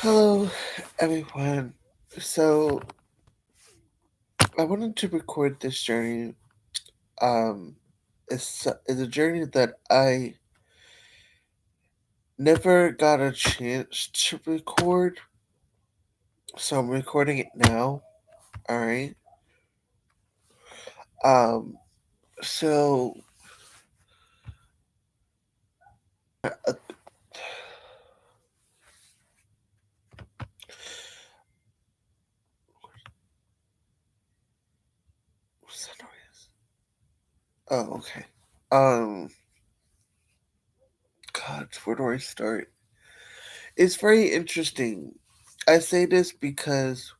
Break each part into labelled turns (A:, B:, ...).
A: Hello, everyone. So, I wanted to record this journey. Um, it's a journey that I never got a chance to record, so I'm recording it now. All right. Um, so what's that noise? Oh, okay. Um, God, where do I start? It's very interesting. I say this because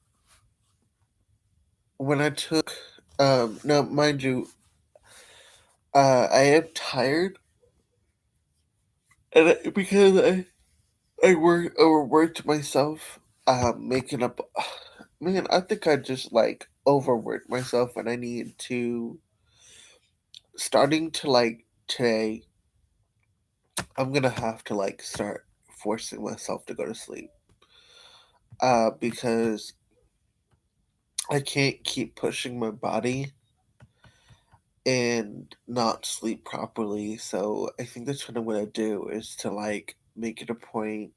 A: when I took, now mind you, I am tired, and because I overworked myself, making up. Man, I think I just like overworked myself, and I need to starting to like today. I'm gonna have to like start forcing myself to go to sleep. Because I can't keep pushing my body and not sleep properly. So I think that's what I'm gonna do is to like make it a point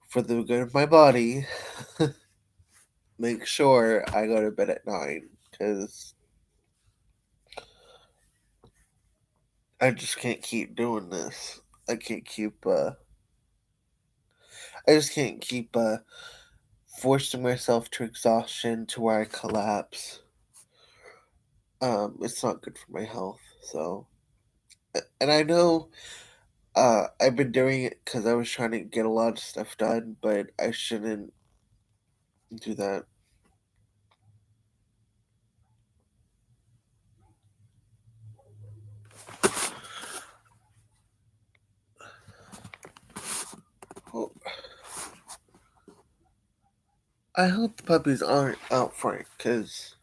A: for the good of my body make sure I go to bed at 9 because I just can't keep doing this. I can't keep, I just can't keep, forcing myself to exhaustion to where I collapse. It's not good for my health, so. And I know, I've been doing it because I was trying to get a lot of stuff done, but I shouldn't do that. Well, I hope the puppies aren't out front because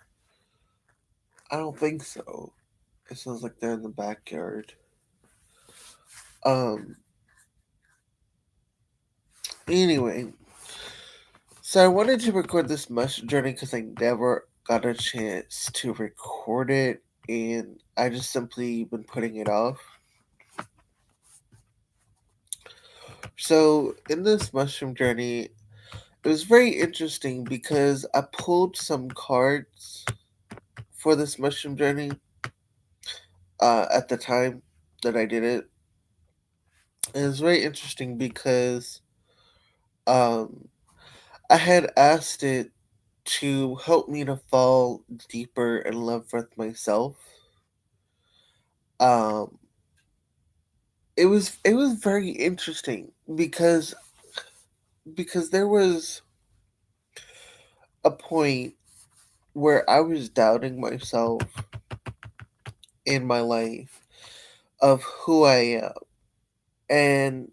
A: I don't think so. It sounds like they're in the backyard. Um, anyway, so I wanted to record this message journey because I never got a chance to record it, and I just simply been putting it off. So in this mushroom journey, it was very interesting because I pulled some cards for this mushroom journey at the time that I did it. And it was very interesting because um, I had asked it to help me to fall deeper in love with myself. Um, it was very interesting because there was a point where I was doubting myself in my life of who I am, and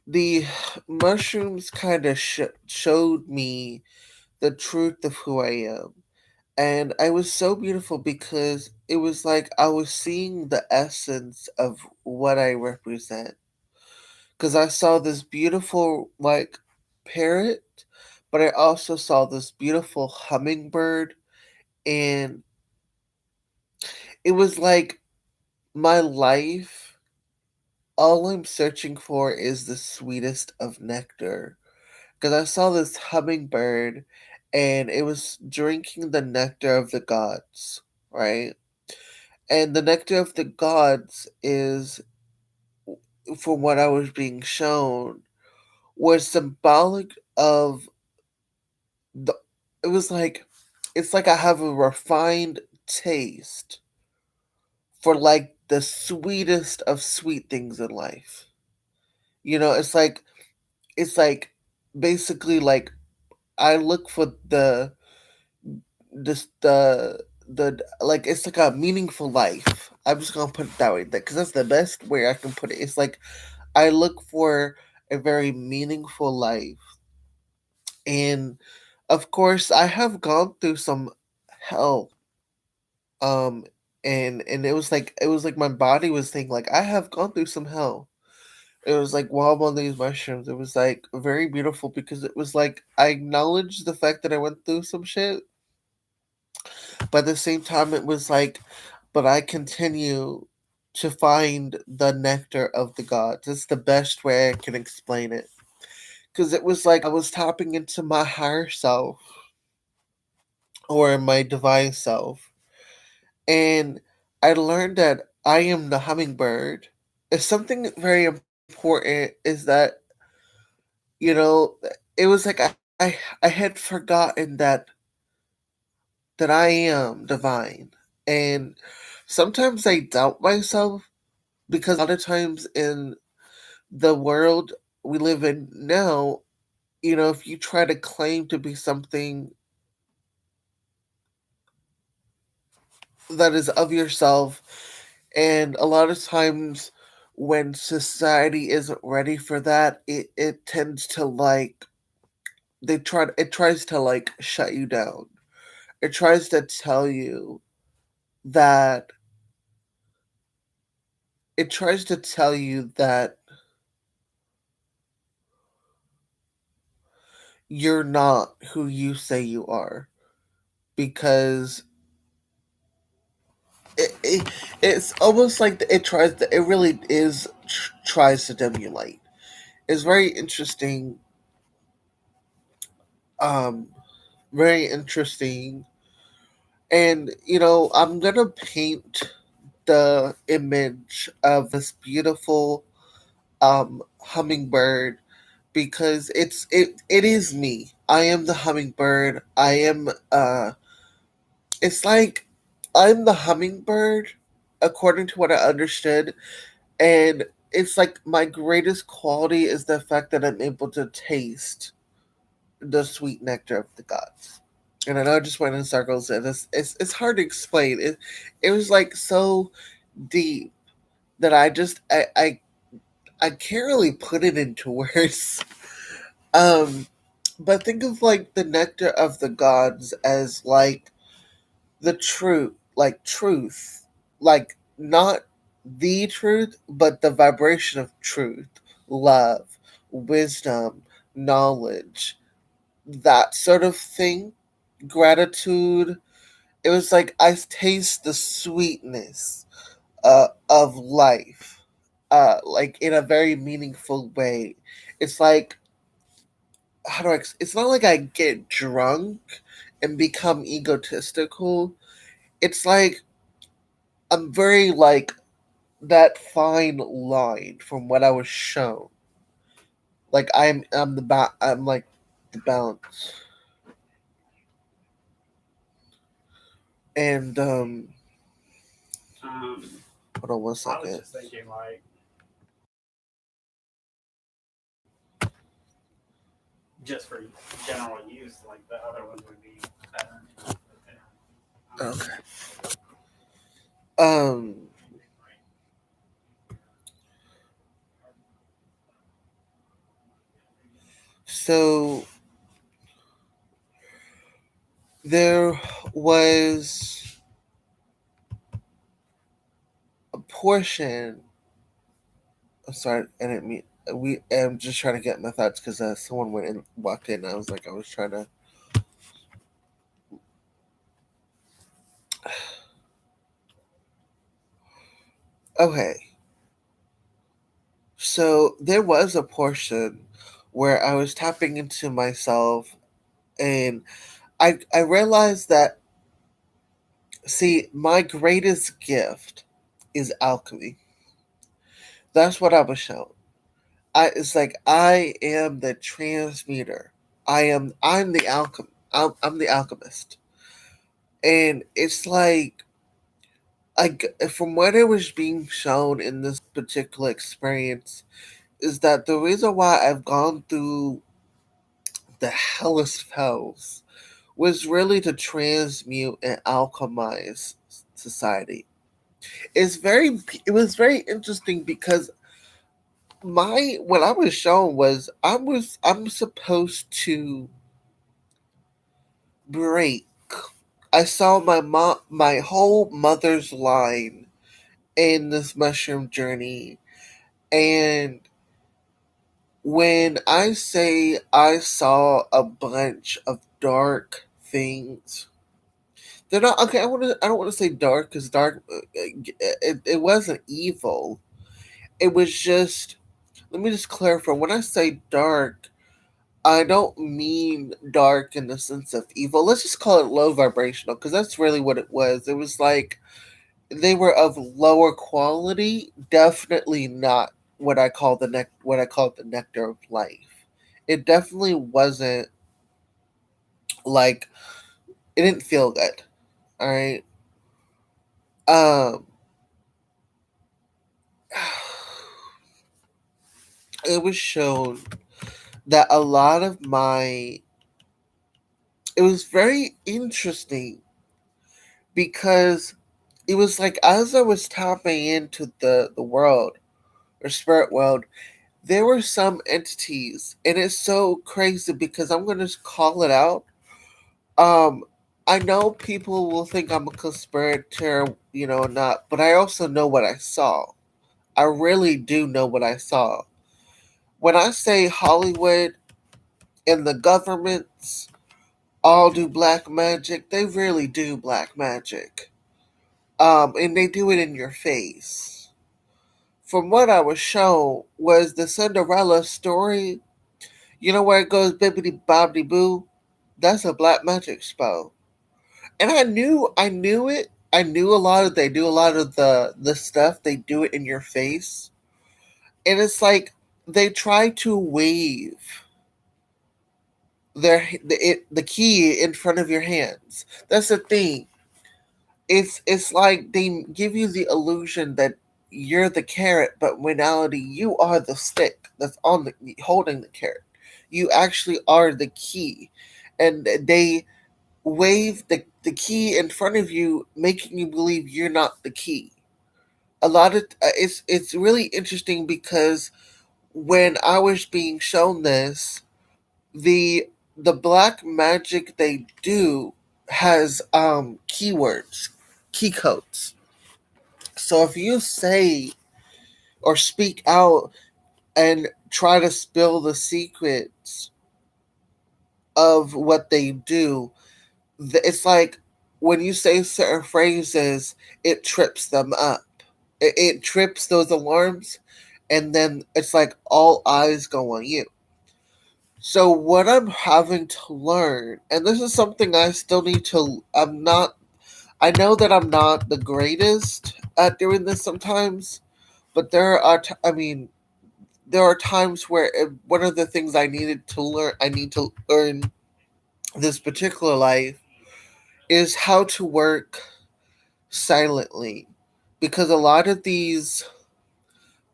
A: the mushrooms kind of showed me the truth of who I am. And I was so beautiful because it was like I was seeing the essence of what I represent. Because I saw this beautiful, like, parrot, but I also saw this beautiful hummingbird. And it was like my life, all I'm searching for is the sweetest of nectar. Because I saw this hummingbird and it was drinking the nectar of the gods, right? And the nectar of the gods is, from what I was being shown, was symbolic of the. It was like, it's like I have a refined taste for like the sweetest of sweet things in life. It's like basically like I look for this the like it's like a meaningful life. I'm just gonna put it that way, because that's the best way I can put it. It's like I look for a very meaningful life, and of course, I have gone through some hell. Um, and it was like my body was saying like I have gone through some hell, It was like while I'm on these mushrooms, it was like very beautiful because it was like I acknowledged the fact that I went through some shit, but at the same time, it was like, but I continue to find the nectar of the gods. It's the best way I can explain it. Because it was like I was tapping into my higher self or my divine self. And I learned that I am the hummingbird. It's something very important is that, you know, it was like I had forgotten that I am divine. And sometimes I doubt myself because a lot of times in the world we live in now, if you try to claim to be something that is of yourself, and a lot of times when society isn't ready for that, it tends to like it tries to like shut you down. It tries to tell you that it tries to tell you that you're not who you say you are because it's almost like it really is tries to emulate. It's very interesting, um very interesting, and I'm gonna paint the image of this beautiful hummingbird because it is me. I am the hummingbird. It's like I'm the hummingbird according to what I understood. And it's like my greatest quality is the fact that I'm able to taste the sweet nectar of the gods. And I know I just went in circles, and it's hard to explain. It was like so deep that I can't really put it into words. Um, but think of like the nectar of the gods as like the truth, like not the truth, but the vibration of truth, love, wisdom, knowledge, that sort of thing, gratitude. It was like I taste the sweetness of life, like in a very meaningful way. It's like it's not like I get drunk and become egotistical. It's like I'm very like that fine line from what I was shown. Like I'm like the balance. And
B: Um,
A: hold on one
B: I was
A: second.
B: just thinking, like, just for general use, like the other ones would be better.
A: Okay. Um so there was a portion. I'm sorry, I didn't mean we. I'm just trying to get my thoughts because someone went and walked in. And I was like, I was trying to. Okay, so there was a portion where I was tapping into myself, and I realized that, see, my greatest gift is alchemy. That's what I was shown. It's like I am the transmuter. I'm the I'm the alchemist, and it's like from what it was being shown in this particular experience is that the reason why I've gone through the hellest hells was really to transmute and alchemize society. It was very interesting because my what I was shown was I'm supposed to break. I saw my whole mother's line in this mushroom journey, and when I say I saw a bunch of dark things, they're not okay. I don't want to say dark because dark. It wasn't evil. It was just. Let me just clarify. When I say dark, I don't mean dark in the sense of evil. Let's just call it low vibrational because that's really what it was. It was like they were of lower quality. Definitely not what I call the nectar of life. It definitely wasn't like it didn't feel good. All right. Um, it was shown that a lot of my it was very interesting because it was like as I was tapping into the world or spirit world, there were some entities, and it's so crazy because I'm gonna call it out. Um, I know people will think I'm a conspirator, not, but I also know what I saw. I really do know what I saw. When I say Hollywood and the governments all do black magic, they really do black magic. And they do it in your face. From what I was shown was the Cinderella story. You know where it goes bibbity bobbity boo? That's a black magic spell. And I knew it. I knew a lot of they do a lot of the stuff, they do it in your face. And it's like they try to wave the key in front of your hands. That's the thing. It's like they give you the illusion that you're the carrot, but in reality you are the stick that's on the holding the carrot. You actually are the key, and they wave the key in front of you, making you believe you're not the key. A lot of it's really interesting because when I was being shown this, the the black magic they do has keywords, key codes. So if you say or speak out and try to spill the secrets of what they do, it's like when you say certain phrases, it trips them up. It trips those alarms, and then it's like all eyes go on you. So what I'm having to learn, and this is something I still need to, I'm not, I know that I'm not the greatest at doing this sometimes, but there are times where one of the things I need to learn this particular life is how to work silently. Because a lot of these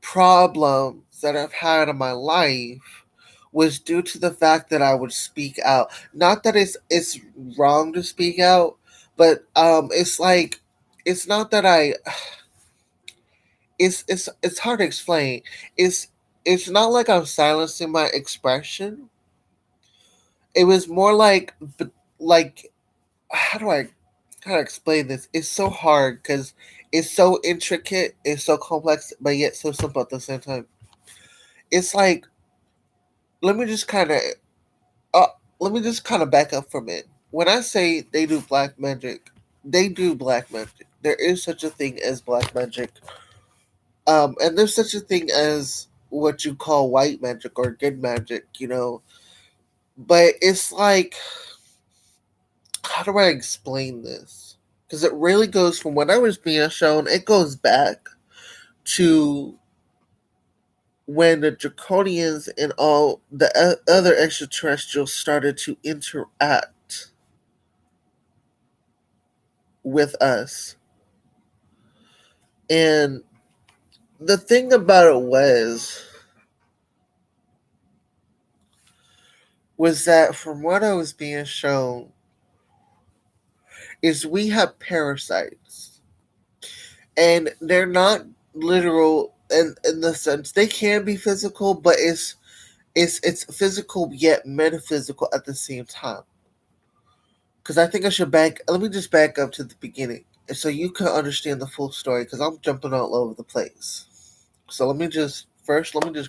A: problems that I've had in my life was due to the fact that I would speak out. Not that it's wrong to speak out, but it's like it's not that I it's hard to explain. It's it's not like I'm silencing my expression. It was more like how do I how to explain this? It's so hard because it's so intricate, it's so complex, but yet so simple at the same time. It's like let me just kind of uh, let me just kind of back up from it. When I say they do black magic, they do black magic. There is such a thing as black magic, and there's such a thing as what you call white magic or good magic. But it's like, how do I explain this? Because it really goes from when I was being shown. It goes back to when the draconians and all the other extraterrestrials started to interact with us. And the thing about it was that from what I was being shown is we have parasites, and they're not literal in the sense they can be physical, but it's physical yet metaphysical at the same time. Because I think I should back. Let me just back up to the beginning, so you can understand the full story. Because I'm jumping all over the place. So let me just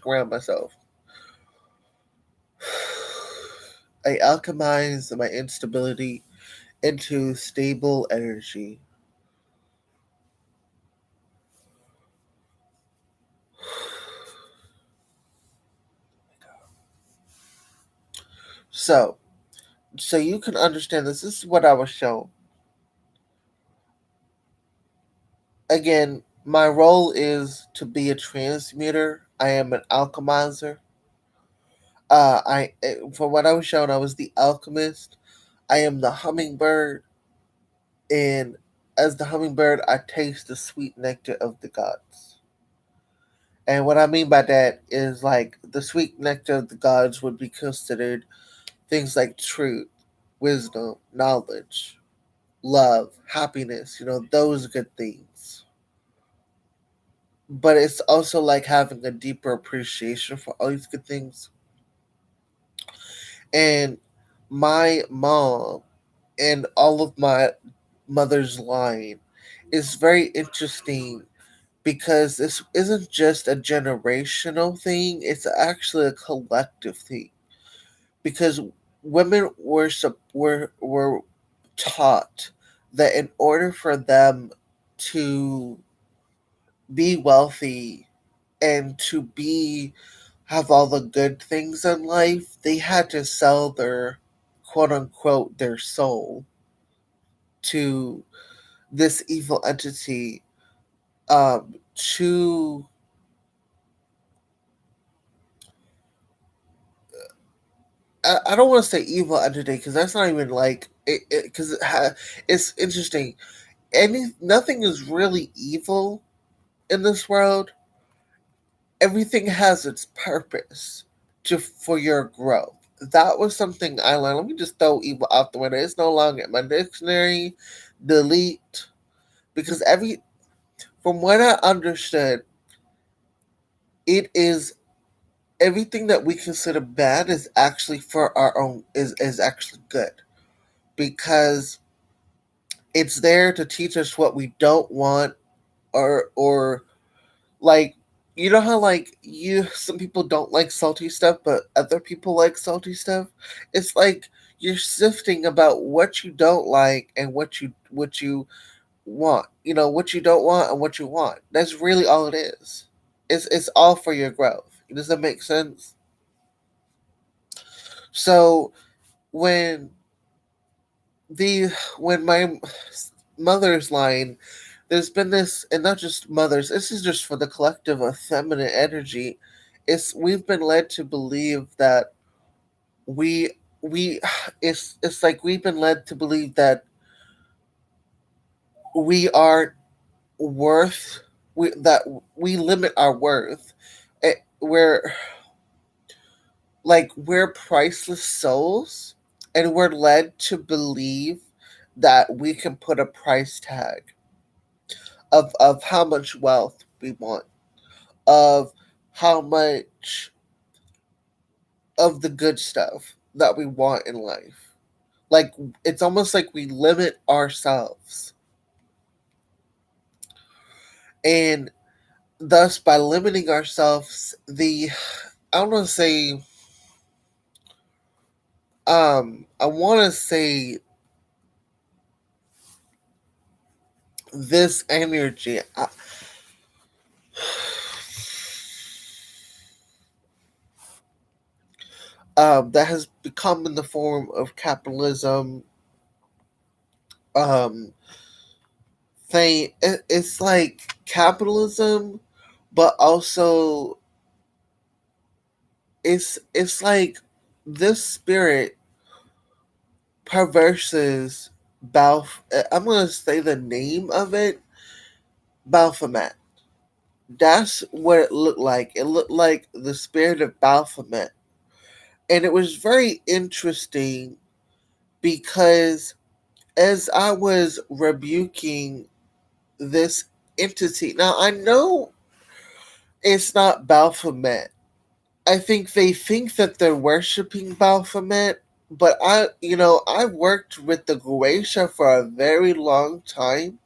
A: ground myself. I alchemize my instability into stable energy. So, so you can understand this. This is what I was shown. Again, my role is to be a transmuter. I am an alchemizer. For what I was shown, I was the alchemist. I am the hummingbird, and as the hummingbird, I taste the sweet nectar of the gods. And what I mean by that is like the sweet nectar of the gods would be considered things like truth, wisdom, knowledge, love, happiness, those good things. But it's also like having a deeper appreciation for all these good things. And my mom and all of my mother's line is very interesting because this isn't just a generational thing, it's actually a collective thing. Because women were taught that in order for them to be wealthy and to be have all the good things in life, they had to sell their quote unquote their soul to this evil entity to I don't want to say evil entity because that's not even like it because it's interesting. Nothing is really evil in this world. Everything has its purpose for your growth. That was something I learned. Let me just throw evil out the window. It's no longer in my dictionary. Delete, because from what I understood, it is everything that we consider bad is actually for our own is actually good, because it's there to teach us what we don't want, or like, how like some people don't like salty stuff but other people like salty stuff. It's like you're sifting about what you don't like and what you want, what you don't want and what you want. That's really all it is. It's all for your growth. Does that make sense? So when the when my mother's line, there's been this, and not just mothers, this is just for the collective of feminine energy. We've been led to believe that we it's like we've been led to believe that we are worth that we limit our worth. We're like we're priceless souls, and we're led to believe that we can put a price tag of how much wealth we want, of how much of the good stuff that we want in life. Like, it's almost like we limit ourselves. And thus, by limiting ourselves, I don't want to say, I want to say this energy, that has become in the form of capitalism, um, it's like capitalism, but also it's like this spirit perverses Balf. I'm gonna say the name of it, Baphomet. That's what it looked like. It looked like the spirit of Baphomet, and it was very interesting because as I was rebuking this entity, now I know it's not Baphomet. I think that they're worshiping Baphomet, but I worked with the Goetia for a very long time,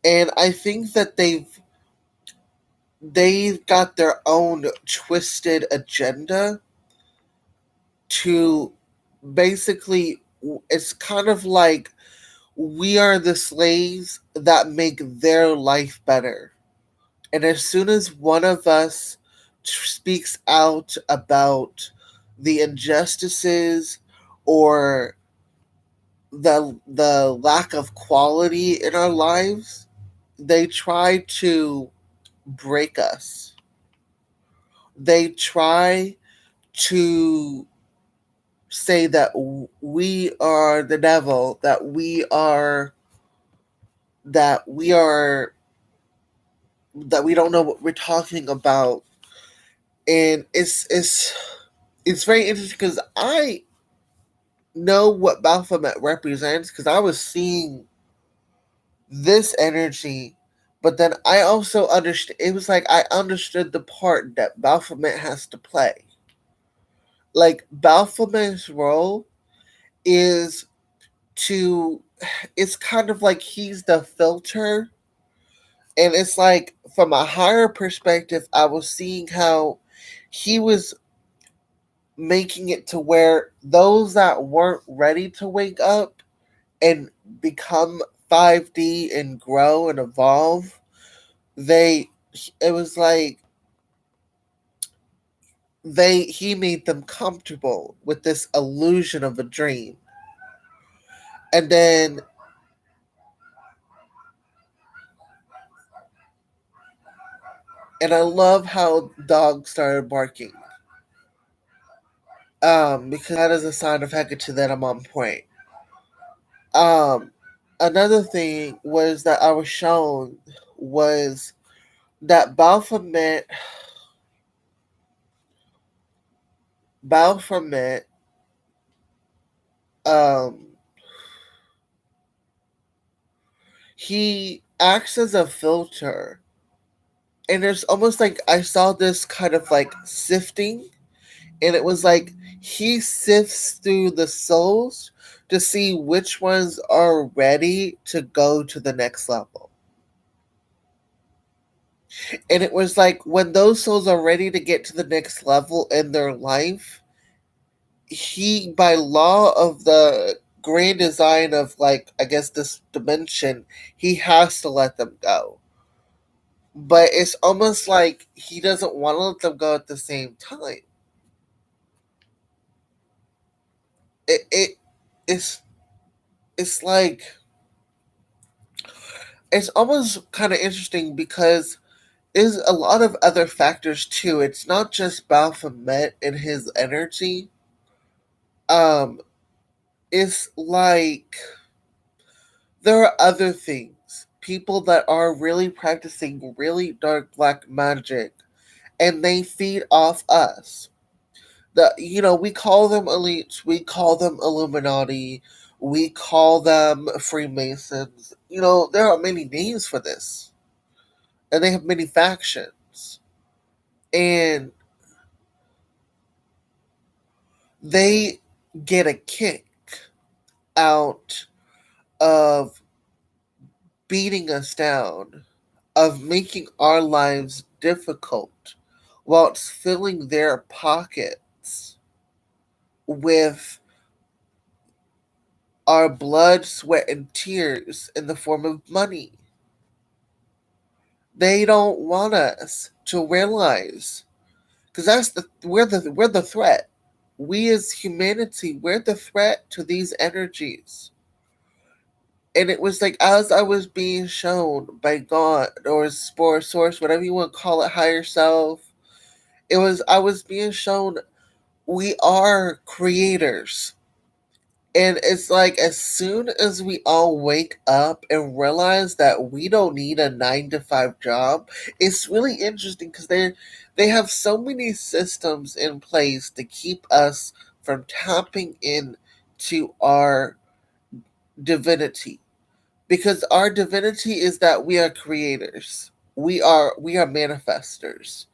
A: and I think that they've got their own twisted agenda to basically, it's kind of like we are the slaves that make their life better. And as soon as one of us speaks out about the injustices or the lack of quality in our lives, they try to break us. They try to say that we are the devil, that we are that we don't know what we're talking about, and it's very interesting because I know what Baphomet represents because I was seeing this energy, but then I also understood. It was like I understood the part that Baphomet has to play. Like Baphomet's role is to. It's kind of like he's the filter, and it's like from a higher perspective, I was seeing how he was making it to where those that weren't ready to wake up and become 5D and grow and evolve, they it was like he made them comfortable with this illusion of a dream. And then and I love how dogs started barking. Because that is a sign of Hecate that I'm on point. Um Another thing was that I was shown was that Baphomet um he acts as a filter, and it's almost like I saw this kind of like sifting, and it was like he sifts through the souls to see which ones are ready to go to the next level. And it was like when those souls are ready to get to the next level in their life, he, by law of the grand design of, like, I guess this dimension, he has to let them go. But it's almost like he doesn't want to let them go at the same time. It it's it's like it's almost kind of interesting because there's a lot of other factors too. It's not just Baphomet and his energy. Um, it's like there are other things. People that are really practicing really dark black magic, and they feed off us. We call them elites, we call them Illuminati, we call them Freemasons. There are many names for this, and they have many factions, and they get a kick out of beating us down, of making our lives difficult, whilst filling their pockets with our blood, sweat, and tears in the form of money. They don't want us to realize, because we're the threat. We as humanity, we're the threat to these energies. And it was like as I was being shown by God or spore source, whatever you want to call it, higher self, it was I was being shown we are creators. And it's like as soon as we all wake up and realize that we don't need a 9 to 5 job, it's really interesting because they have so many systems in place to keep us from tapping in to our divinity. Because our divinity is that we are creators. We are manifestors.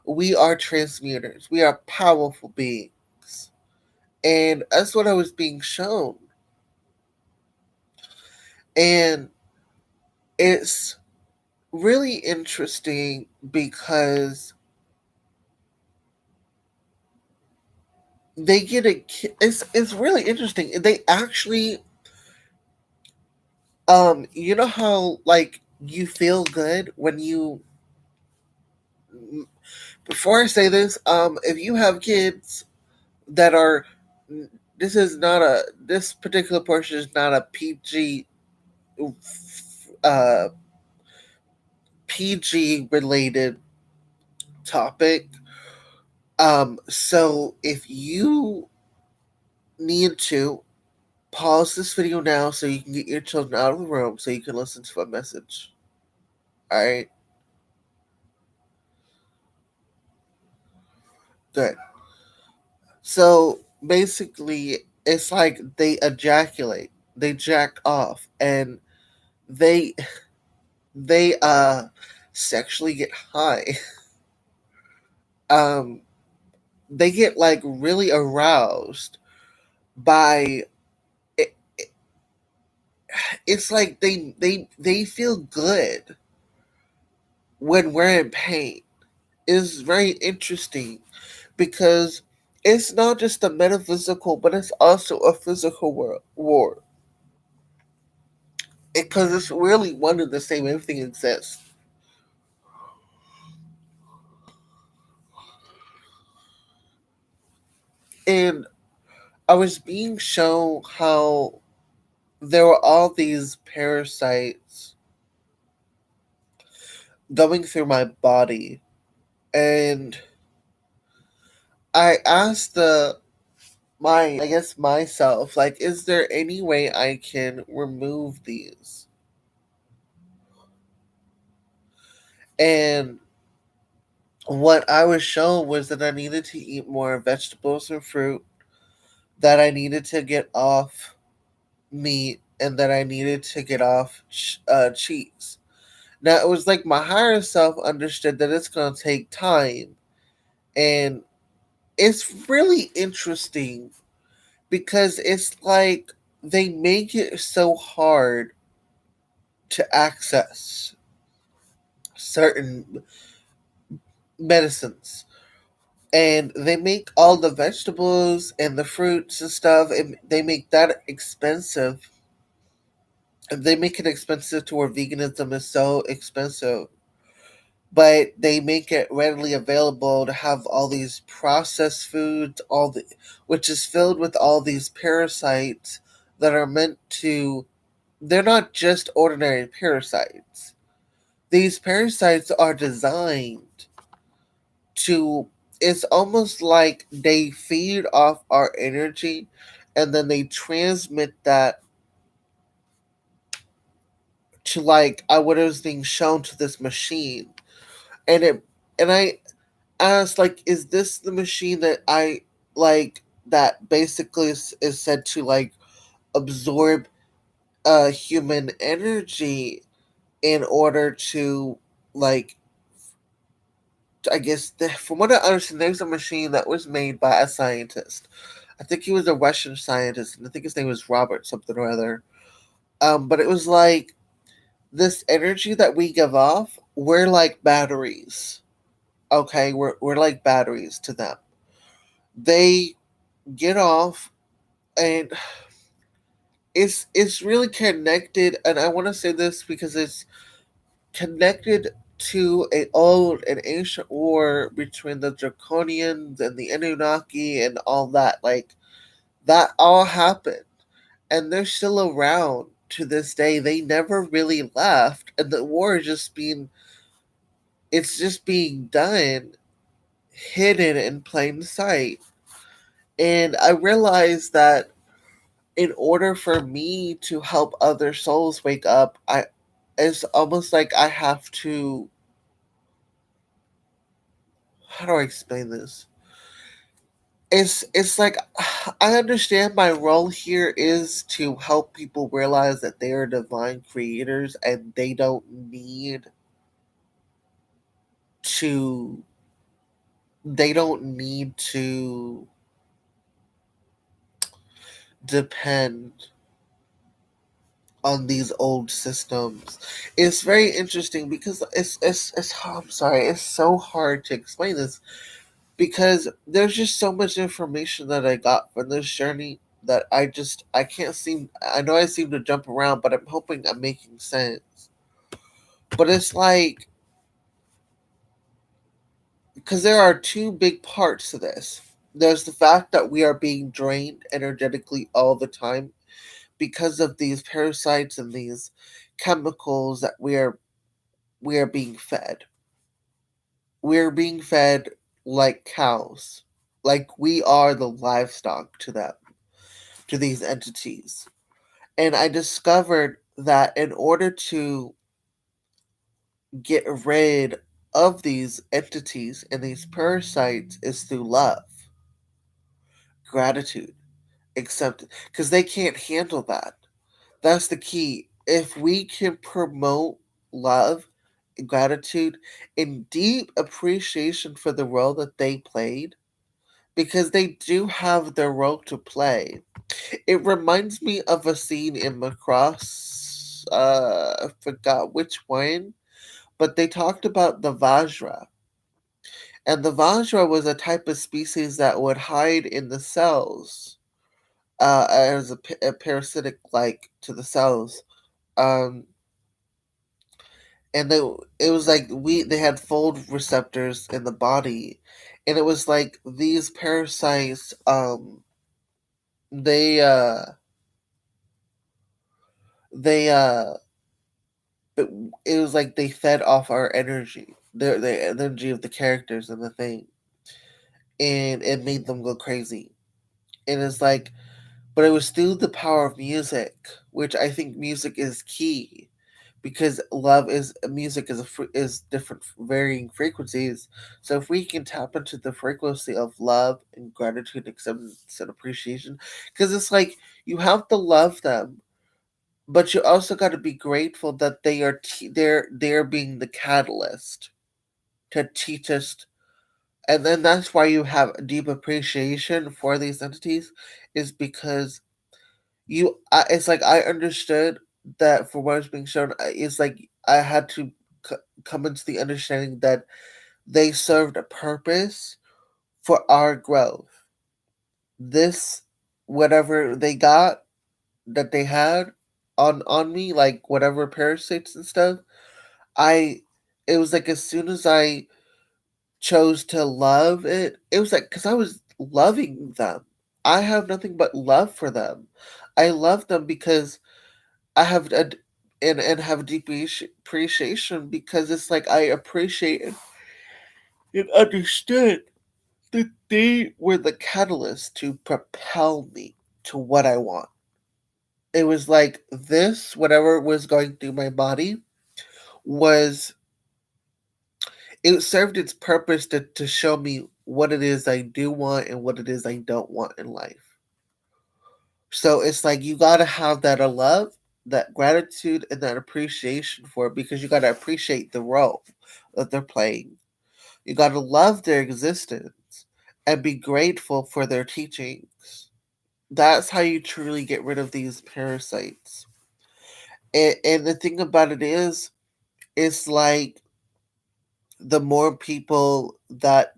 A: We are transmuters. We are powerful beings. And that's what I was being shown. And it's really interesting because they get a it's really interesting. They actually you know how like you feel good when you before I say this, if you have kids that are this particular portion is not a uh PG related topic. So if you need to pause this video now so you can get your children out of the room so you can listen to a message. All right, good. So basically, it's like they ejaculate, they jack off, and they they sexually get high. Um, they get like really aroused by it, it's like they feel good when we're in pain. It's very interesting because it's not just a metaphysical, but it's also a physical war. Because it's really one and the same. Everything exists. And I was being shown how there were all these parasites going through my body, and I asked the my I guess myself, like, is there any way I can remove these? And what I was shown was that I needed to eat more vegetables and fruit, that I needed to get off meat, and that I needed to get off cheese. Now, it was like my higher self understood that it's going to take time. And it's really interesting because it's like they make it so hard to access certain medicines. And they make all the vegetables and the fruits and stuff, and they make that expensive. And they make it expensive to where veganism is so expensive, but they make it readily available to have all these processed foods, which is filled with all these parasites that are meant to. They're not just ordinary parasites. These parasites are designed to. It's almost like they feed off our energy, and then they transmit that to like what is being shown to this machine, and it and I asked, like, is this the machine that I like that basically is said to like absorb human energy in order to like I guess from what I understand, there's a machine that was made by a scientist. I think he was a Russian scientist, and I think his name was Robert something or other. But it was like this energy that we give off. We're like batteries. Okay, we're like batteries to them. They get off, and it's really connected. And I want to say this because it's connected to a old and ancient war between the Draconians and the Anunnaki and all that. Like that all happened, and they're still around to this day. They never really left, and the war is just being it's just being done hidden in plain sight. And I realized that in order for me to help other souls wake up, I it's almost like I have to. How do I explain this? It's like I understand my role here is to help people realize that they are divine creators and to they don't need to depend on these old systems. It's very interesting because I'm sorry, it's so hard to explain this because there's just so much information that I got from this journey that I can't seem I know I seem to jump around, but I'm hoping I'm making sense. But it's like because there are two big parts to this. There's the fact that we are being drained energetically all the time because of these parasites and these chemicals that we are being fed. We're being fed like cows. Like we are the livestock to them, to these entities. And I discovered that in order to get rid of these entities and these parasites is through love, gratitude, acceptance, because they can't handle that. That's the key. If we can promote love, gratitude, and deep appreciation for the role that they played, because they do have their role to play. It reminds me of a scene in Macross. I forgot which one, but they talked about the Vajra. And the Vajra was a type of species that would hide in the cells as a parasitic like to the cells. Um, and it was like they had fold receptors in the body, and it was like these parasites they they but it was like they fed off our energy, the energy of the characters and the thing, and it made them go crazy. And it's like, but it was through the power of music, which I think music is key, because love is music is is different varying frequencies. So if we can tap into the frequency of love and gratitude, acceptance, and appreciation, because it's like you have to love them, but you also got to be grateful that they're being the catalyst to teach us, and then that's why you have a deep appreciation for these entities, is because it's like I understood that for what was being shown, it's like I had to come into the understanding that they served a purpose for our growth. This whatever they got that they had on me, like whatever parasites and stuff, I it was like as soon as I chose to love it, it was like because I was loving them. I have nothing but love for them. I love them because I have a and have deep appreciation, because it's like I appreciate and understood that they were the catalyst to propel me to what I want. It was like this, whatever was going through my body, was it served its purpose to show me what it is I do want and what it is I don't want in life. So it's like you gotta have that love, that gratitude, and that appreciation for it, because you gotta appreciate the role that they're playing. You gotta love their existence and be grateful for their teachings. That's how you truly get rid of these parasites. And the thing about it is, it's like the more people that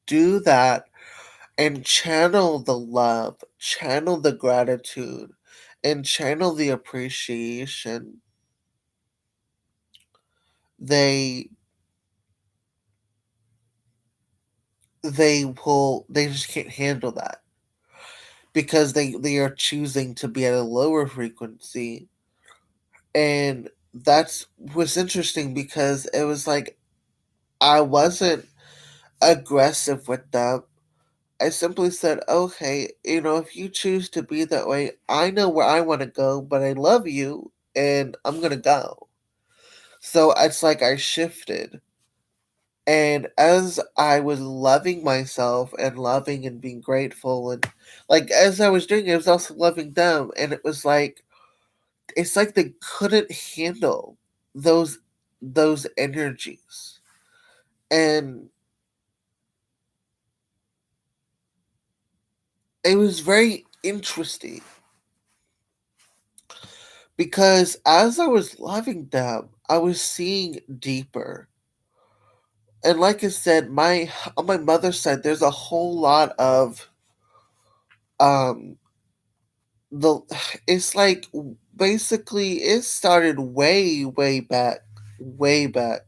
A: do that and channel the love, channel the gratitude, and channel the appreciation, they they just can't handle that, because they are choosing to be at a lower frequency. And that's what's interesting, because it was like I wasn't aggressive with them. I simply said, okay, if you choose to be that way, I know where I want to go, but I love you and I'm going to go. So it's like I shifted. And as I was loving myself and loving and being grateful, and like as I was doing it, I was also loving them. And it was like, it's like they couldn't handle those those energies. And it was very interesting, because as I was loving them, I was seeing deeper. And like I said, my on my mother's side, there's a whole lot of um the it's like basically it started way back, way back.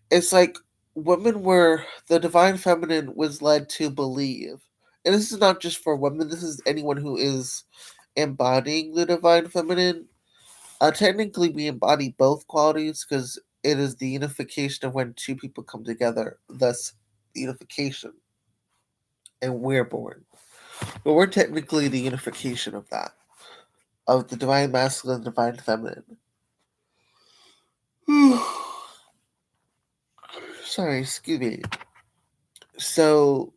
A: It's like women were the divine feminine was led to believe, and this is not just for women. This is anyone who is embodying the divine feminine. Technically, we embody both qualities because it is the unification of when two people come together, thus the unification, and we're born. But we're technically the unification of that, of the divine masculine, divine feminine. Sorry, excuse me. So,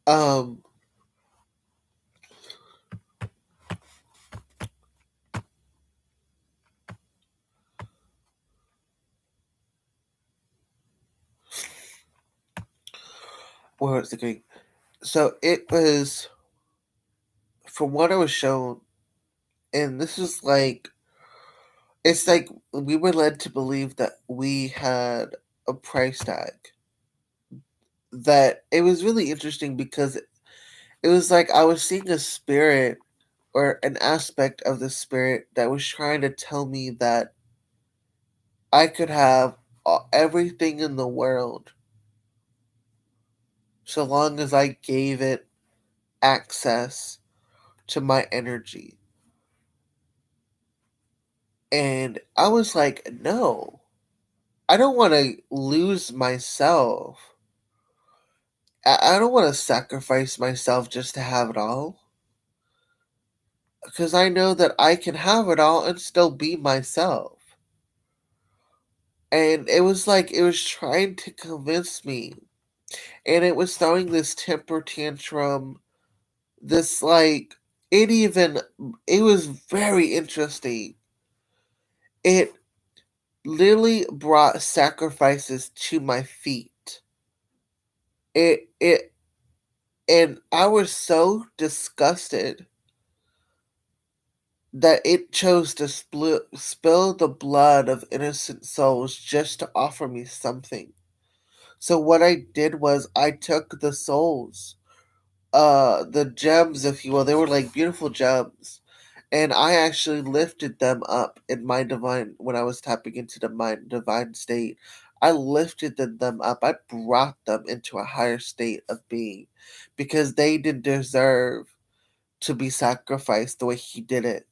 A: um, where was it going? So it was from what I was shown, and this is like it's like we were led to believe that we had a price tag. That it was really interesting because it was like I was seeing a spirit or an aspect of the spirit that was trying to tell me that I could have everything in the world so long as I gave it access to my energy. And I was like, no, I don't want to lose myself. I don't want to sacrifice myself just to have it all. Because I know that I can have it all and still be myself. And it was like it was trying to convince me. And it was throwing this temper tantrum. This, like, it even, it was very interesting. It literally brought sacrifices to my feet. It, and I was so disgusted that it chose to spill the blood of innocent souls just to offer me something. So what I did was I took the souls, the gems, if you will. They were like beautiful gems, and I actually lifted them up in my divine when I was tapping into the my divine state. I lifted them up. I brought them into a higher state of being because they didn't deserve to be sacrificed the way he did it.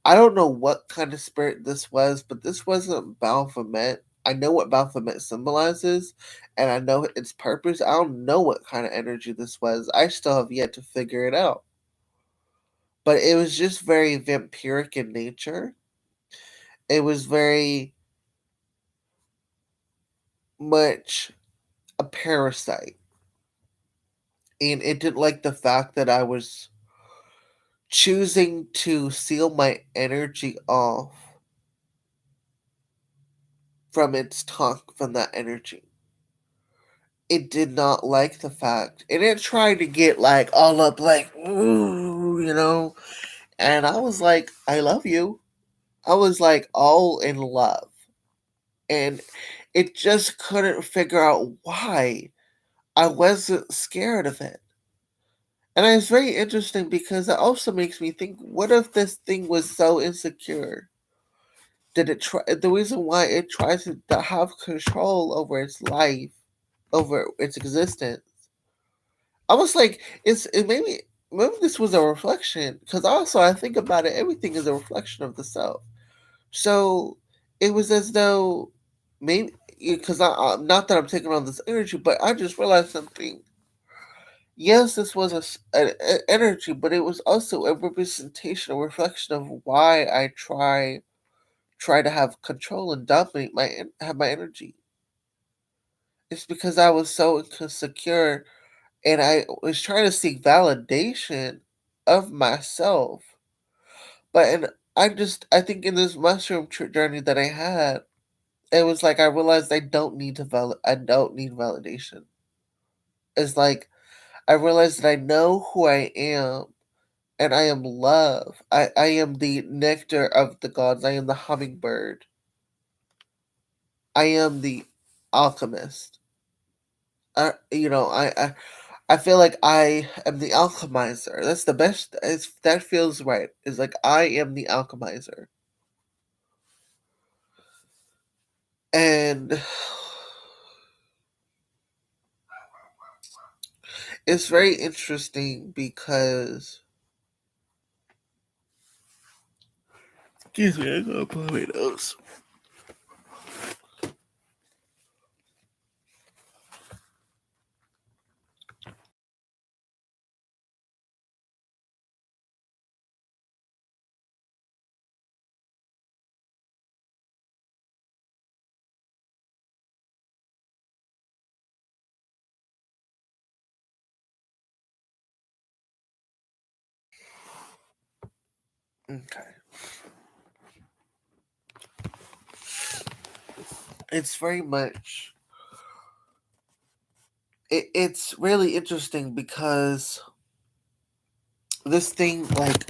A: I don't know what kind of spirit this was, but this wasn't Baphomet. I know what Baphomet symbolizes, and I know its purpose. I don't know what kind of energy this was. I still have yet to figure it out. But it was just very vampiric in nature. It was very much a parasite. And it didn't like the fact that I was choosing to seal my energy off from its talk from that energy. It did not like the fact, and it tried to get like all up, like, ooh, and I was like, I love you. I was like all in love, and it just couldn't figure out why I wasn't scared of it. And it's very interesting because it also makes me think, what if this thing was so insecure? Did it try the reason why it tries to have control over its life, over its existence? I was like, maybe this was a reflection because also I think about it, everything is a reflection of the self. So it was as though maybe because not that I'm taking on this energy, but I just realized something. Yes, this was an energy, but it was also a representation, a reflection of why I try to have control and dominate have my energy. It's because I was so insecure and I was trying to seek validation of myself. But and I think in this mushroom journey that I had, it was like I realized I don't need validation. It's like I realized that I know who I am and I am love. I am the nectar of the gods. I am the hummingbird. I am the alchemist. I feel like I am the alchemizer. That's the best. That feels right. It's like I am the alchemizer, and it's very interesting because. Excuse me, I gotta blow my nose. Okay, it's very much. It's really interesting because this thing like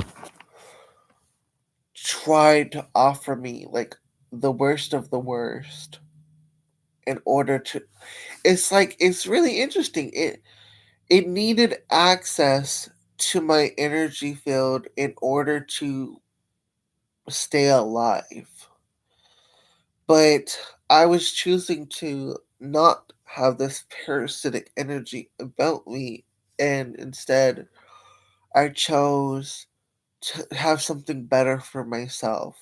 A: tried to offer me like the worst of the worst in order to. It's like it's really interesting. It needed access to my energy field in order to stay alive. But I was choosing to not have this parasitic energy about me, and instead I chose to have something better for myself.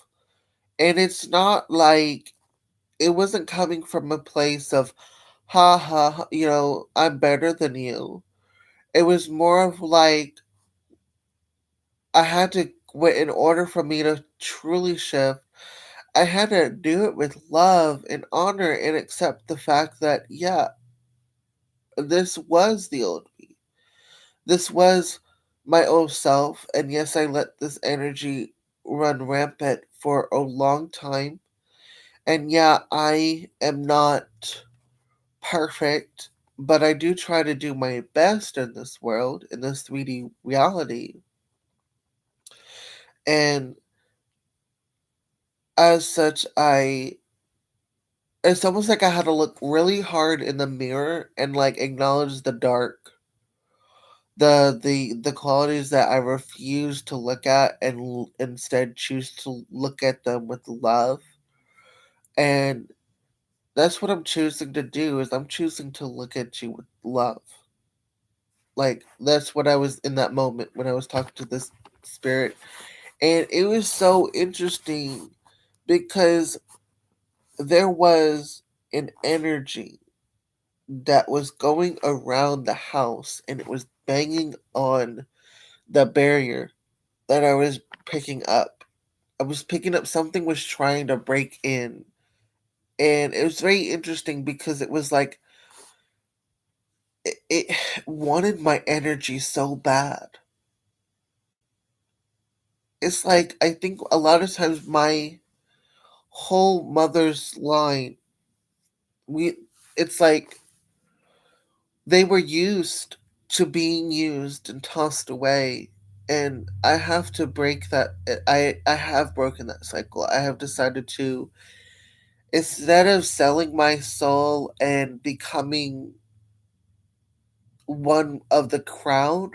A: And it's not like it wasn't coming from a place of, ha ha, I'm better than you. It was more of like, I had to, in order for me to truly shift, I had to do it with love and honor and accept the fact that, yeah, this was the old me. This was my old self. And yes, I let this energy run rampant for a long time. And yeah, I am not perfect, but I do try to do my best in this world, in this 3D reality. And as such, it's almost like I had to look really hard in the mirror and like acknowledge the dark, the qualities that I refuse to look at, and instead choose to look at them with love. And that's what I'm choosing to do, is I'm choosing to look at you with love. Like that's what I was in that moment when I was talking to this spirit. And it was so interesting because there was an energy that was going around the house, and it was banging on the barrier that I was picking up. I was picking up something was trying to break in. And it was very interesting because it was like it wanted my energy so bad. It's like I think a lot of times my whole mother's line, we it's like they were used to being used and tossed away, and I have to break that. I have broken that cycle. I have decided to, instead of selling my soul and becoming one of the crowd,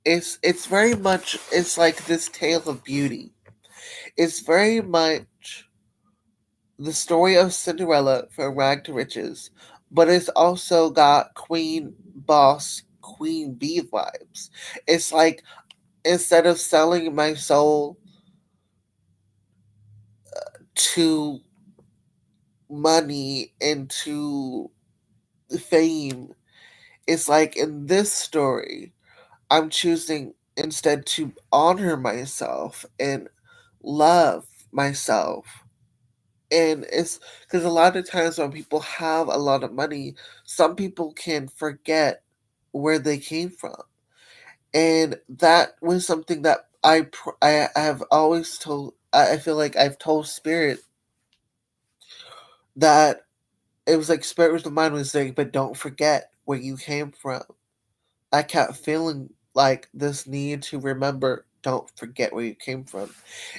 A: it's very much, it's like this tale of beauty. It's very much the story of Cinderella from rag to riches, but it's also got queen boss queen bee vibes. It's like, instead of selling my soul to money and to fame, it's like in this story I'm choosing instead to honor myself and love myself. And it's because a lot of times when people have a lot of money, some people can forget where they came from. And that was something that I have always told. I feel like I've told Spirit that it was like Spirit was the mind was saying, but don't forget where you came from. I kept feeling like this need to remember don't forget where you came from.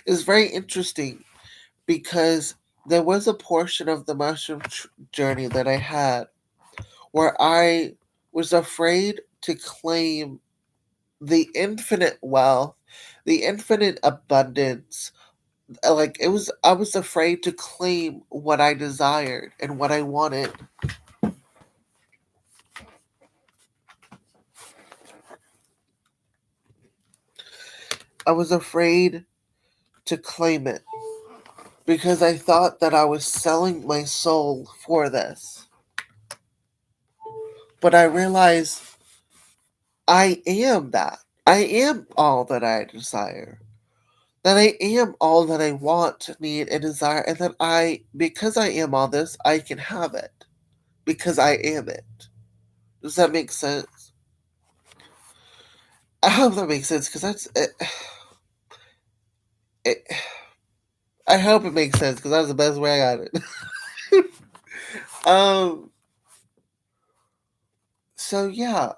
A: It's very interesting because there was a portion of the mushroom journey that I had where I was afraid to claim the infinite wealth, the infinite abundance. Like I was afraid to claim what I desired and what I wanted. I was afraid to claim it because I thought that I was selling my soul for this. But I realized I am that. I am all that I desire. That I am all that I want, need, and desire, and that because I am all this, I can have it. Because I am it. Does that make sense? I hope that makes sense because it. I hope it makes sense because that's the best way I got it. um. So yeah.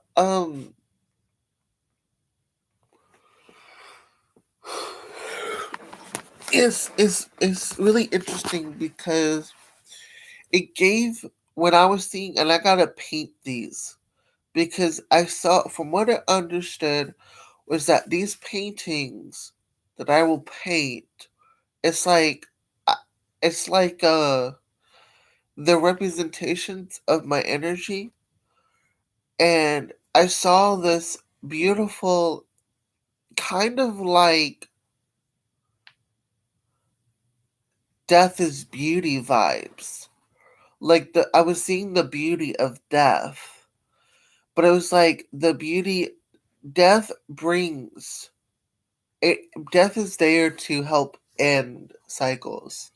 A: It's really interesting because it gave when I was seeing, and I gotta paint these because I saw from what I understood was that these paintings that I will paint, it's like, uh, it's like the representations of my energy, and I saw this beautiful kind of like death is beauty vibes. Like I was seeing the beauty of death, but it was like the beauty death brings it. Death is there to help end cycles,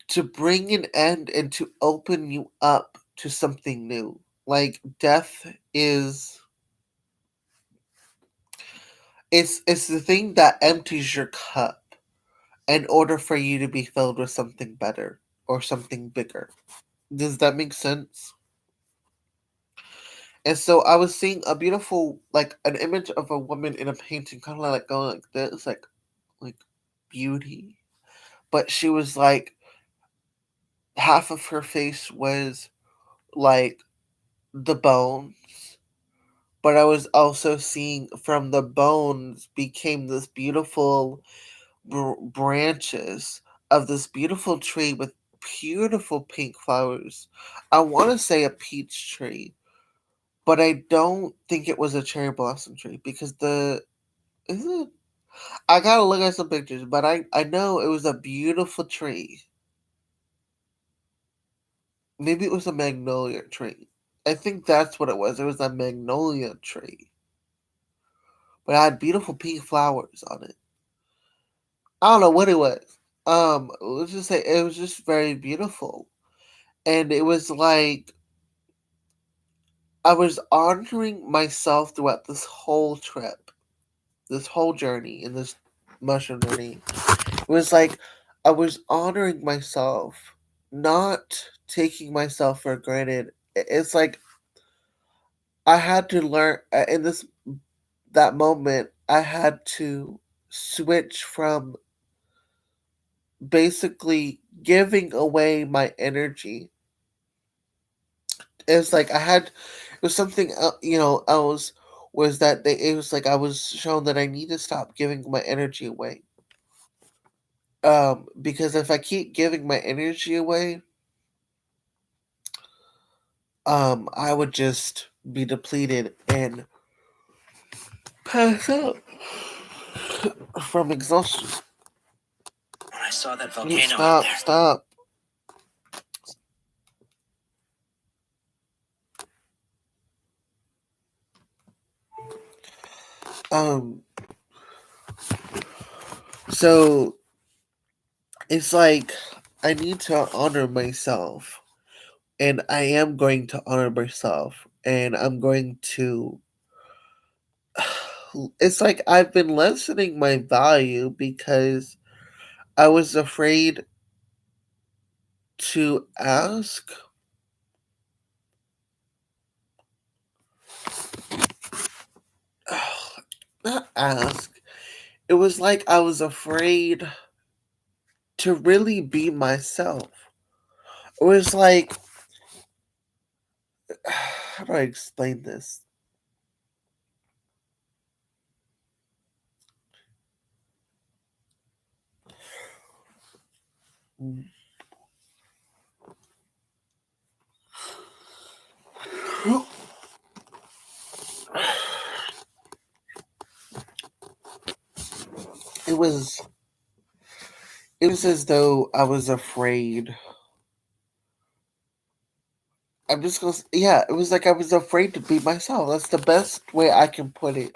A: to bring an end and to open you up to something new. Like death is it's the thing that empties your cup in order for you to be filled with something better or something bigger. Does that make sense? And so I was seeing a beautiful, like an image of a woman in a painting, kind of like going like this, like beauty. But she was like, half of her face was like the bones. But I was also seeing from the bones became this beautiful branches of this beautiful tree with beautiful pink flowers. I want to say a peach tree, but I don't think it was a cherry blossom tree because the is it? I gotta look at some pictures, but I know it was a beautiful tree. Maybe it was a magnolia tree. I think that's what it was. It was a magnolia tree, but it had beautiful pink flowers on it. I don't know what it was. Let's just say it was just very beautiful, and it was like I was honoring myself throughout this whole trip, this whole journey, in this mushroom journey. It was like I was honoring myself, not taking myself for granted. It's like I had to learn in this that moment. I had to switch from basically giving away my energy. It's like I had it was something else was that it was like I was shown that I need to stop giving my energy away. Because if I keep giving my energy away, I would just be depleted and pass out from exhaustion.
C: When I saw that
A: You
C: volcano out
A: stop,
C: there.
A: stop. Um, so it's like I need to honor myself, and I am going to honor myself, and I'm going to. It's like I've been lessening my value because I was afraid to ask. Not ask. it was like I was afraid to really be myself. It was like, how do I explain this? It was it was as though I was afraid. I'm just gonna yeah, it was like I was afraid to be myself. That's the best way I can put it.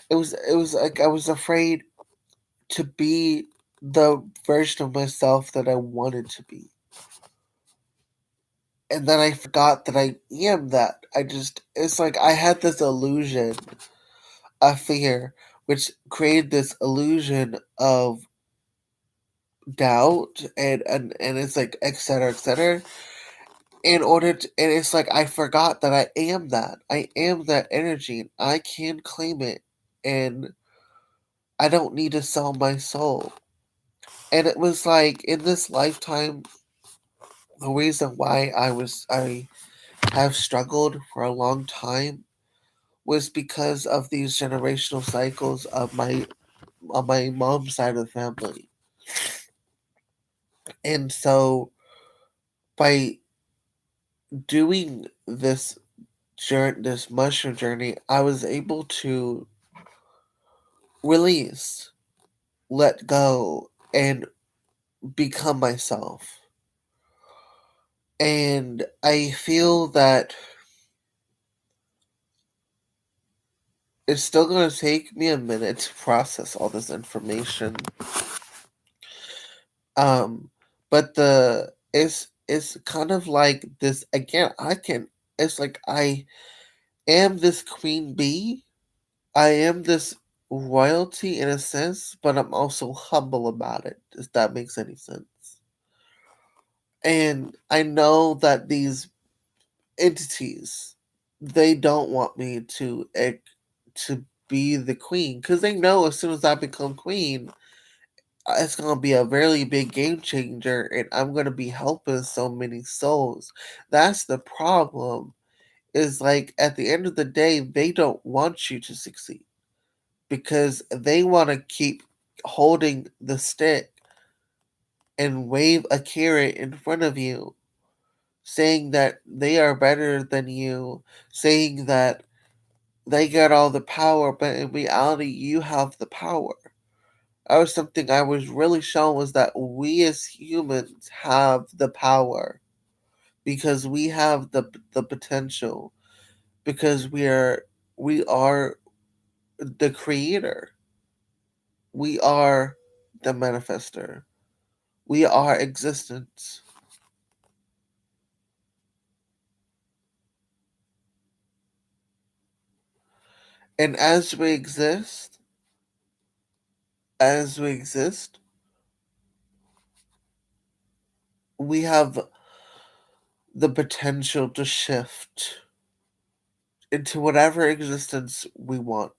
A: It was like I was afraid to be the version of myself that I wanted to be. And then I forgot that I am that. It's like I had this illusion of fear, which created this illusion of doubt and it's like et cetera, et cetera. And it's like I forgot that I am that. I am that energy and I can claim it and I don't need to sell my soul. And it was like in this lifetime, the reason why I have struggled for a long time was because of these generational cycles of my on my mom's side of the family. And so by doing this mushroom journey, I was able to release, let go, and become myself. And I feel that it's still going to take me a minute to process all this information. Um, but it's kind of like this again. It's like I am this queen bee. I am this royalty in a sense, but I'm also humble about it. If that makes any sense. And I know that these entities, they don't want me to be the queen because they know as soon as I become queen, it's gonna be a really big game changer, and I'm gonna be helping so many souls. That's the problem. Is like at the end of the day, they don't want you to succeed because they want to keep holding the stick and wave a carrot in front of you, saying that they are better than you, saying that they got all the power, but in reality, you have the power. That was something I was really shown was that we as humans have the power because we have the potential because we are the creator. We are the manifester. We are existence. And as we exist, we have the potential to shift into whatever existence we want.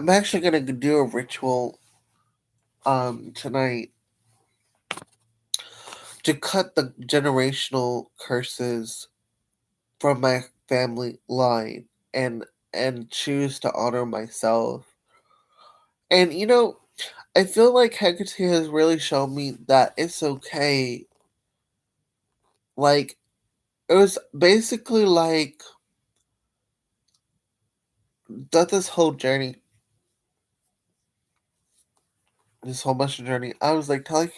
A: I'm actually gonna do a ritual tonight to cut the generational curses from my family line and choose to honor myself. And I feel like Hecate has really shown me that it's okay. Like it was basically like that this whole journey, this whole mushroom journey, I was like telling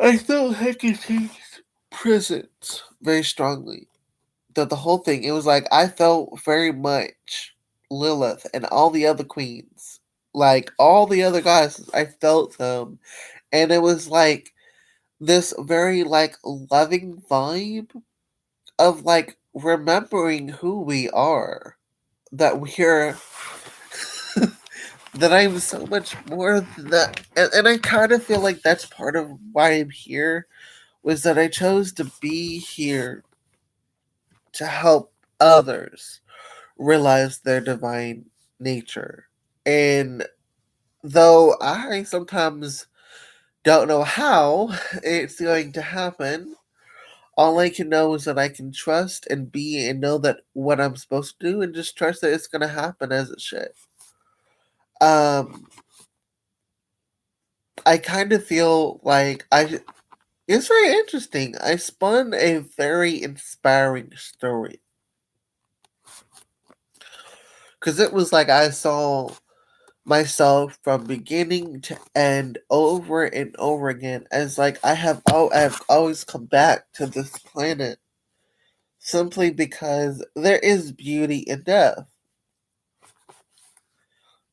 A: I felt Hecate's presence very strongly. The whole thing, it was like I felt very much Lilith and all the other queens. Like all the other guys, I felt them. And it was like this very like loving vibe of like remembering who we are, that we're that I'm so much more than that, and I kind of feel like that's part of why I'm here, was that I chose to be here to help others realize their divine nature. And though I sometimes don't know how it's going to happen, all I can know is that I can trust and be and know that what I'm supposed to do, and just trust that it's going to happen as it should. Um, I kind of feel like it's very interesting. I spun a very inspiring story because it was like I saw myself from beginning to end over and over again, as like I've always come back to this planet simply because there is beauty in death.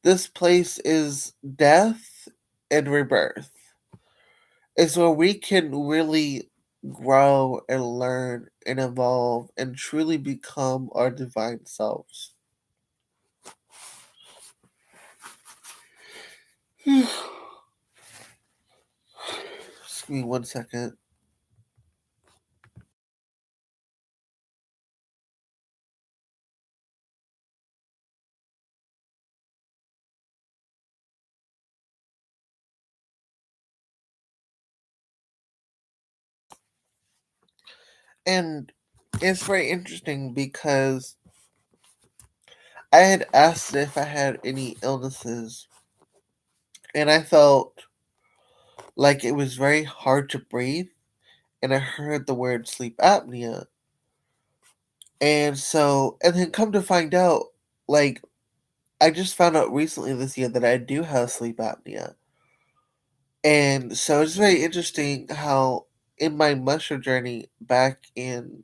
A: This place is death and rebirth. It's where we can really grow and learn and evolve and truly become our divine selves. Just give me 1 second. And it's very interesting because I had asked if I had any illnesses, and I felt like it was very hard to breathe, and I heard the word sleep apnea. And then come to find out, like, I just found out recently this year that I do have sleep apnea. And so it's very interesting how in my mushroom journey back in,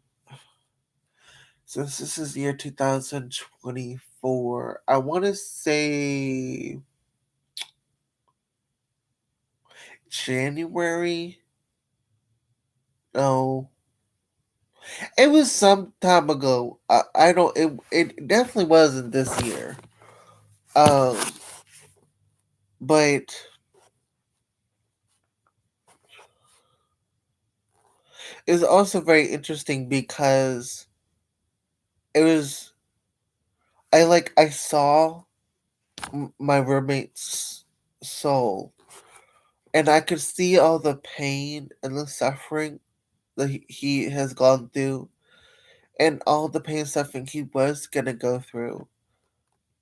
A: since this is year 2024, I want to say January. No, it was some time ago. I don't. It definitely wasn't this year. Um, but it's also very interesting because it was. I saw my roommate's soul, and I could see all the pain and the suffering that he has gone through, and all the pain and suffering he was gonna go through.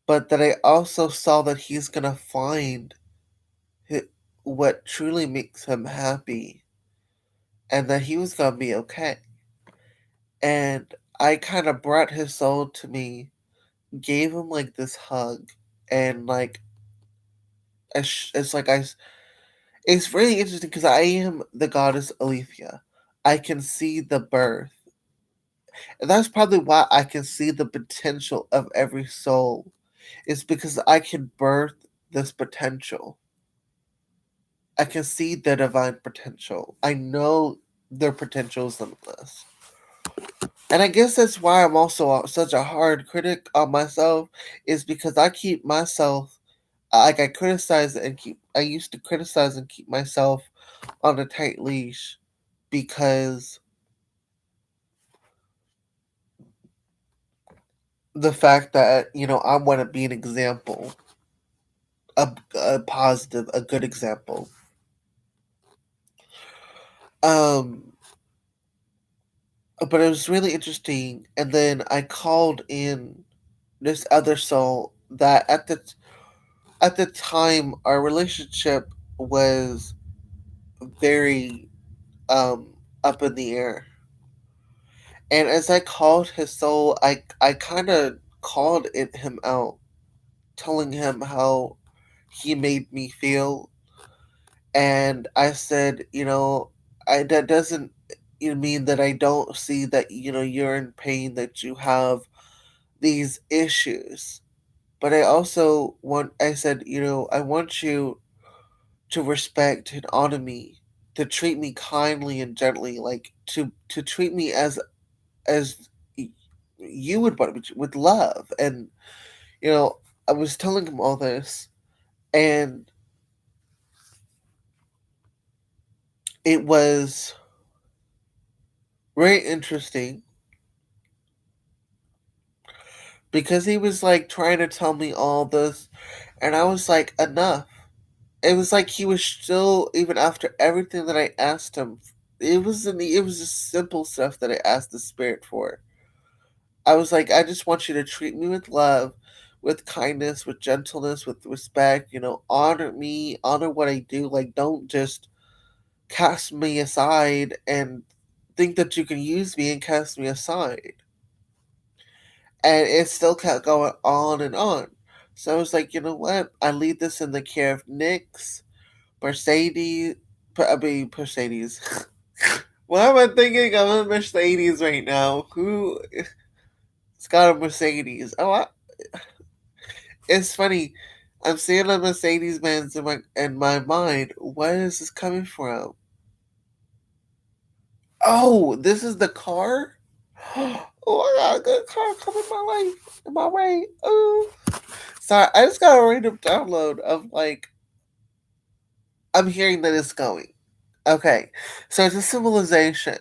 A: But that I also saw that he's gonna find what truly makes him happy, and that he was gonna be okay. And I kind of brought his soul to me, gave him like this hug, and like it's like it's really interesting because I am the goddess Alethea. I can see the birth. And that's probably why I can see the potential of every soul. It's because I can birth this potential. I can see the divine potential. I know their potential is limitless. And I guess that's why I'm also such a hard critic on myself, is because I keep myself, like I criticize and keep, I used to criticize and keep myself on a tight leash because the fact that, I want to be an example, a positive, a good example. Um, but it was really interesting. And then I called in this other soul that at the time our relationship was very up in the air. And as I called his soul, I kind of called him out, telling him how he made me feel. And I said, that doesn't mean that I don't see that, you're in pain, that you have these issues. But I said, I want you to respect and honor me, to treat me kindly and gently, like to treat me as you would want with love. And you know, I was telling him all this, and it was very interesting because he was like trying to tell me all this, and I was like, enough. It was like he was still, even after everything that I asked him. It was just simple stuff that I asked the spirit for. I was like, I just want you to treat me with love, with kindness, with gentleness, with respect. You know, honor me, honor what I do. Like, don't just cast me aside and think that you can use me and cast me aside. And it still kept going on and on. So I was like, you know what? I leave this in the care of Nyx, Mercedes. Mercedes. Why am I thinking of a Mercedes right now? Who's got a Mercedes? It's funny. I'm seeing a Mercedes Benz in my mind. Where is this coming from? Oh, this is the car. Oh, I got a good car coming my way. Oh, sorry, I just got a random download of like I'm hearing that it's going. Okay, so it's a civilization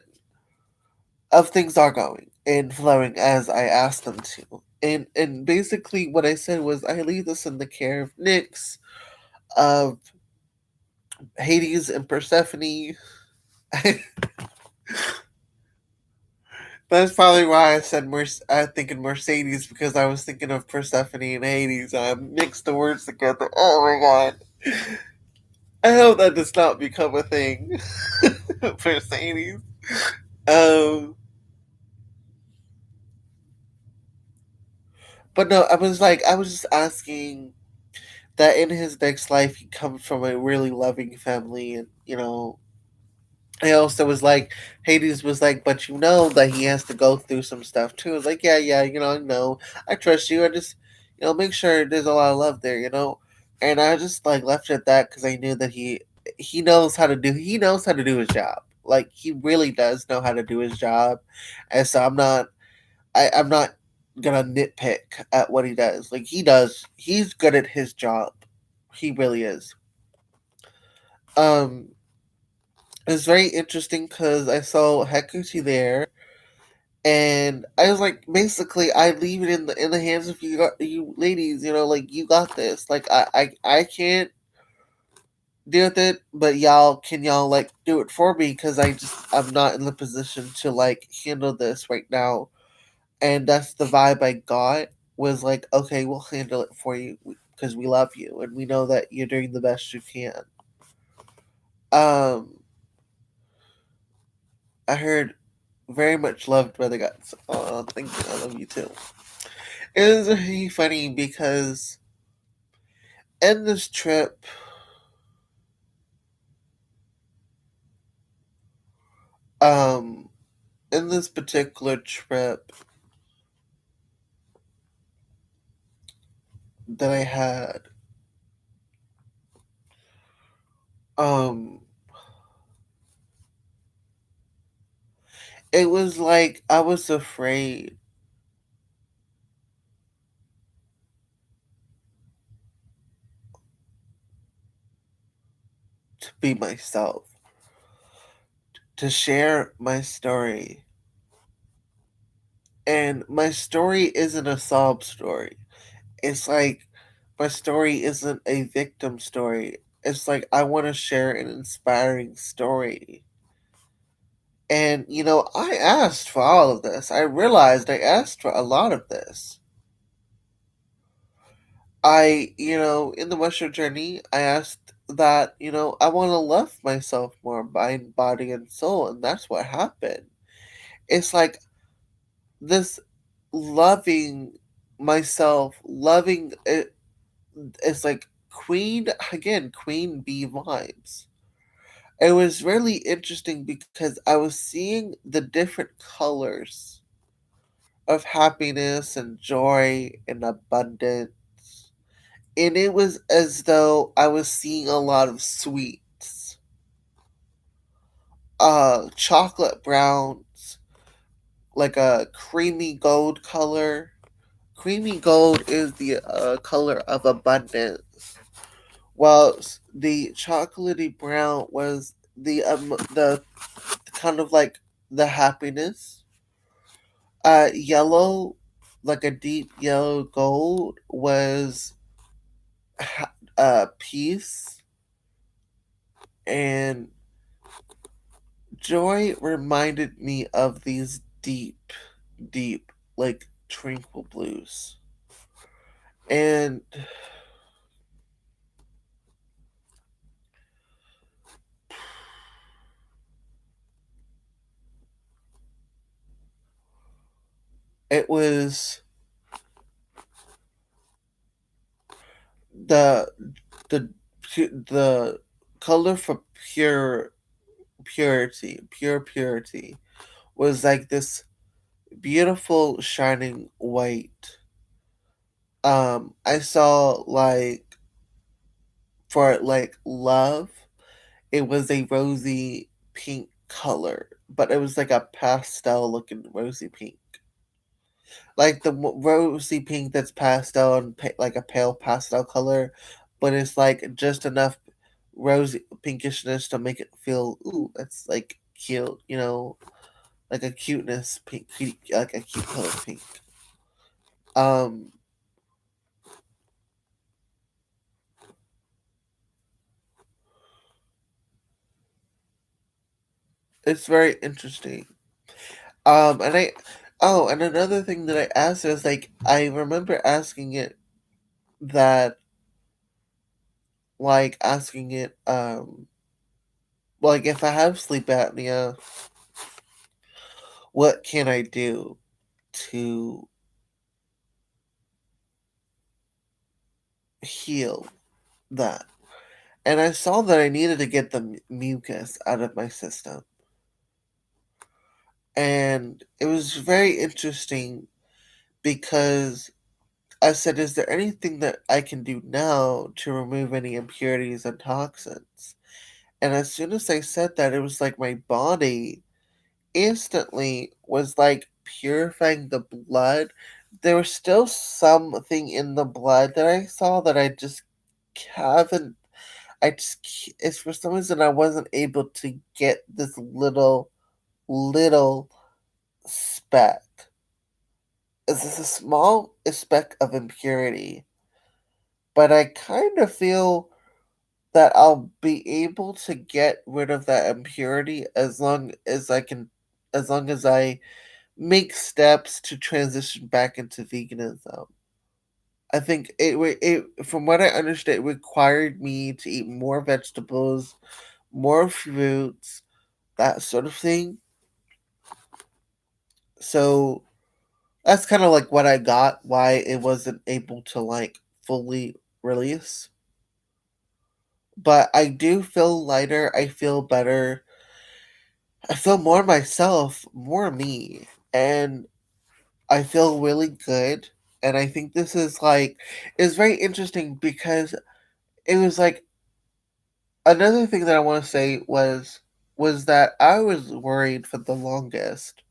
A: of things are going and flowing as I asked them to. And basically what I said was I leave this in the care of Nyx, of Hades and Persephone. That's probably why I said I thinking Mercedes because I was thinking of Persephone and Hades. I mixed the words together. Oh my god! I hope that does not become a thing. Mercedes. Um, but no, I was just asking that in his next life he comes from a really loving family, and you know, I also was like, Hades was like, but you know that he has to go through some stuff too. I was like, yeah, yeah, you know, I know, I trust you. I just, you know, make sure there's a lot of love there, you know. And I just like left it at that because I knew that he knows how to do his job. Like he really does know how to do his job, and so I'm not gonna nitpick at what he does. Like he does, he's good at his job. He really is. Um, it's very interesting because I saw Hekuchi there, and I was like, basically, I leave it in the hands of you ladies. You know, like you got this. Like I can't deal with it, but y'all like do it for me because I'm not in the position to like handle this right now. And that's the vibe I got, was like, okay, we'll handle it for you because we love you and we know that you're doing the best you can. Um, I heard very much loved by the guys. Oh, thank you. I love you too. It was really funny because in this trip, um, in this particular trip that I had, um, it was like I was afraid to be myself, to share my story. And my story isn't a sob story. It's like my story isn't a victim story. It's like I want to share an inspiring story. And, you know, I asked for all of this. I realized I asked for a lot of this. You know, in the Western journey, I asked that, you know, I want to love myself more, mind, body, and soul. And that's what happened. It's like this loving myself, loving it. It's like Queen Bee vibes. It was really interesting because I was seeing the different colors of happiness and joy and abundance. And it was as though I was seeing a lot of sweets, chocolate browns, like a creamy gold color. Creamy gold is the color of abundance, whilst the chocolatey brown was the kind of like the happiness. Yellow, like a deep yellow gold, was peace, and joy reminded me of these deep, deep, like tranquil blues. And it was the the the color for pure purity was like this beautiful shining white. I saw like for like love, it was a rosy pink color, but it was like a pastel looking rosy pink, like the rosy pink that's pastel and like a pale pastel color, but it's like just enough rosy pinkishness to make it feel ooh, it's like cute, like a cuteness pink, like a cute color pink. Um, it's very interesting. And oh, and another thing that I asked was like, I remember asking it that, like, asking it, like, if I have sleep apnea, what can I do to heal that? And I saw that I needed to get the mucus out of my system. And it was very interesting because I said, is there anything that I can do now to remove any impurities and toxins? And as soon as I said that, it was like my body instantly was like purifying the blood. There was still something in the blood that I saw that I just haven't. It's for some reason I wasn't able to get this little speck. It's just a small speck of impurity, but I kind of feel that I'll be able to get rid of that impurity as long as I make steps to transition back into veganism. I think from what I understand, it required me to eat more vegetables, more fruits, that sort of thing. So that's kind of like what I got, why it wasn't able to like fully release. But I do feel lighter. I feel better. I feel more myself, more me. And I feel really good. And I think this is like, it's very interesting because it was like another thing that I want to say was that I was worried for the longest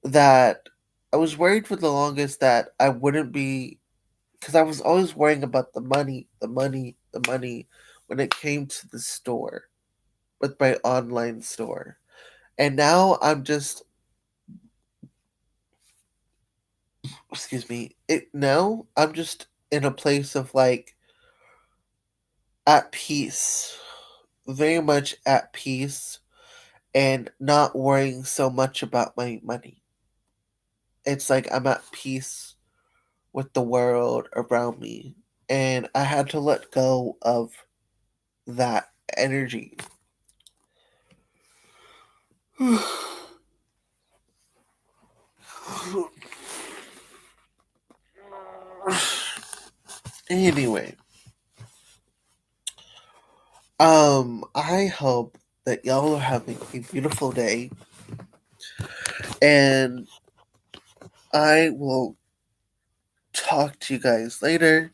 A: that I was worried for the longest that I wouldn't be, because I was always worrying about the money when it came to the store with my online store. And now I'm just, excuse me, it now I'm just in a place of like at peace, very much at peace, and not worrying so much about my money. It's like I'm at peace with the world around me, and I had to let go of that energy. Anyway, I hope that y'all are having a beautiful day, and I will talk to you guys later.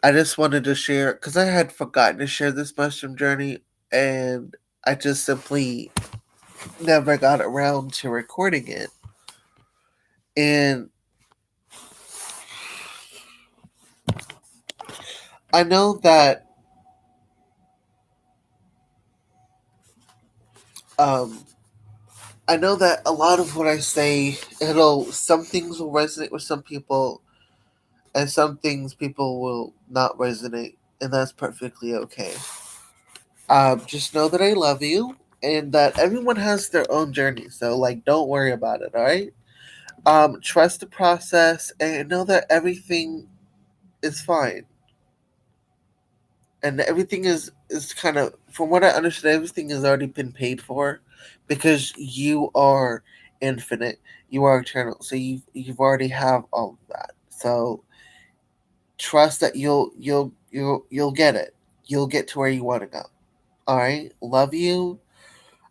A: I just wanted to share because I had forgotten to share this mushroom journey, and I just simply never got around to recording it. And I know that um I know that a lot of what I say, some things will resonate with some people, and some things people will not resonate, and that's perfectly okay. Just know that I love you, and that everyone has their own journey. So, like, don't worry about it. All right. Trust the process, and know that everything is fine, and everything is kind of, from what I understand, everything has already been paid for, because you are infinite, you are eternal. So you've already have all of that. So trust that you'll get it. You'll get to where you want to go. All right. Love you.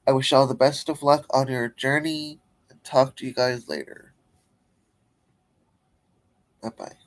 A: I wish you all the best of luck on your journey. And talk to you guys later. Bye bye.